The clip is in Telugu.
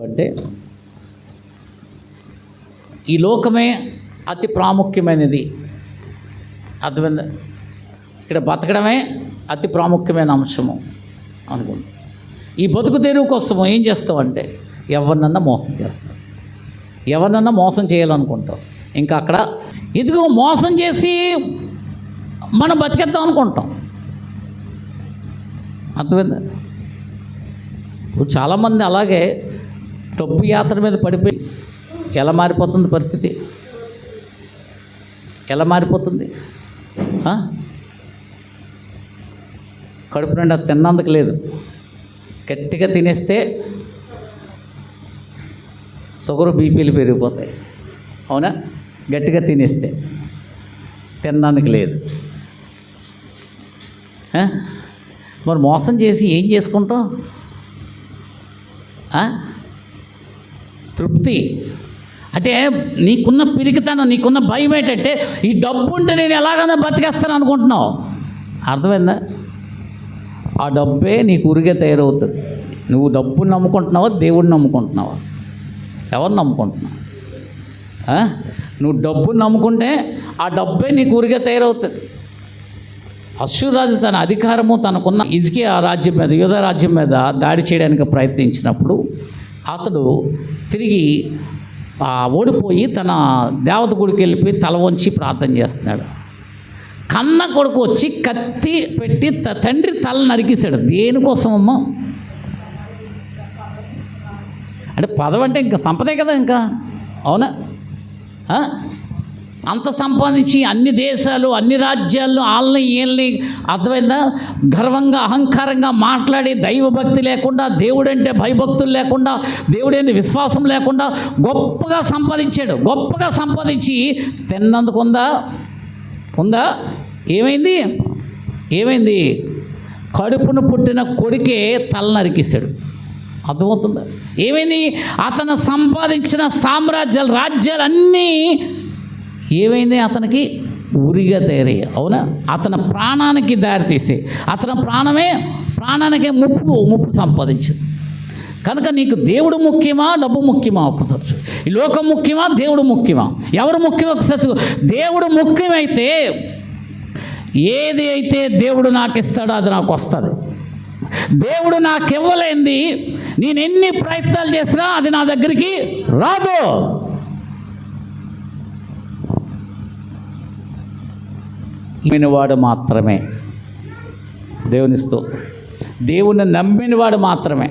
అంటే ఈ లోకమే అతి ప్రాముఖ్యమైనది. అర్థమైందా? ఇక్కడ బతకడమే అతి ప్రాముఖ్యమైన అంశము అనుకోండి. ఈ బతుకు తెరువు కోసం ఏం చేస్తావంటే ఎవరినన్నా మోసం చేస్తావు, ఎవరినన్నా మోసం చేయాలనుకుంటావు. ఇంకా అక్కడ ఇదిగో మోసం చేసి మనం బతికేద్దాం అనుకుంటాం. అర్థమైందా? ఇప్పుడు చాలామంది అలాగే డబ్బు యాత్ర మీద పడిపోయి ఎలా మారిపోతుంది పరిస్థితి, ఎలా మారిపోతుంది? కడుపు నిండా తిన్నందుకు లేదు, గట్టిగా తినేస్తే షుగర్ బీపీలు పెరిగిపోతాయి. అవునా? గట్టిగా తినేస్తే తినడానికి లేదు. మరి మోసం చేసి ఏం చేసుకుంటాం? తృప్తి అంటే నీకున్న పిరికితనం, నీకున్న భయం ఏంటంటే ఈ డబ్బు ఉంటే నేను ఎలాగైనా బతికేస్తాను అనుకుంటున్నావు. అర్థమైందా? ఆ డబ్బే నీకు ఉరిగే తయారవుతుంది. నువ్వు డబ్బుని నమ్ముకుంటున్నావా, దేవుడిని నమ్ముకుంటున్నావా? ఎవరు నమ్ముకుంటున్నావు? నువ్వు డబ్బుని నమ్ముకుంటే ఆ డబ్బే నీకు ఉరిగే తయారవుతుంది. అష్షూరు రాజు తన అధికారము తనకున్న హిజ్కియా రాజ్యం మీద, యూదా రాజ్యం మీద దాడి చేయడానికి ప్రయత్నించినప్పుడు అతడు తిరిగి ఓడిపోయి తన దేవత గుడికి వెళ్ళిపోయి తల వంచి ప్రార్థన చేస్తున్నాడు. కన్న కొడుకు వచ్చి కత్తి పెట్టి తండ్రి తల నరికేశాడు. దేనికోసమమ్మా? అంటే పదవి అంటే ఇంకా సంపదే కదా, ఇంకా. అవునా? అంత సంపాదించి అన్ని దేశాలు, అన్ని రాజ్యాల్లో వాళ్ళని వీళ్ళని, అర్థమైందా, గర్వంగా అహంకారంగా మాట్లాడి దైవభక్తి లేకుండా, దేవుడంటే భయభక్తులు లేకుండా, దేవుడేంది విశ్వాసం లేకుండా గొప్పగా సంపాదించాడు. గొప్పగా సంపాదించి తిన్నందుకు ఉందా? ఏమైంది? కడుపును పుట్టిన కొడుకే తల నరికిస్తాడు. అర్థమవుతుందా? ఏమైంది? అతను సంపాదించిన సామ్రాజ్యాలు, రాజ్యాలన్నీ ఏమైంది? అతనికి ఉరిగా తయారయ్యాయి. అవునా? అతని ప్రాణానికి దారితీసే, అతని ప్రాణానికే ముప్పు సంపాదించాడు. కనుక నీకు దేవుడు ముఖ్యమా, డబ్బు ముఖ్యమా? ఒకసారి ఈ లోకం ముఖ్యమా, దేవుడు ముఖ్యమా? ఎవరు ముఖ్యం? ఒకసారి దేవుడు ముఖ్యమైతే ఏది అయితే దేవుడు నాకు ఇస్తాడో అది నాకు వస్తుంది. దేవుడు నాకు ఇవ్వలేంది నేను ఎన్ని ప్రయత్నాలు చేసినా అది నా దగ్గరికి రాదు. నమ్మినవాడు మాత్రమే దేవునిస్తూ, దేవుని నమ్మినవాడు మాత్రమే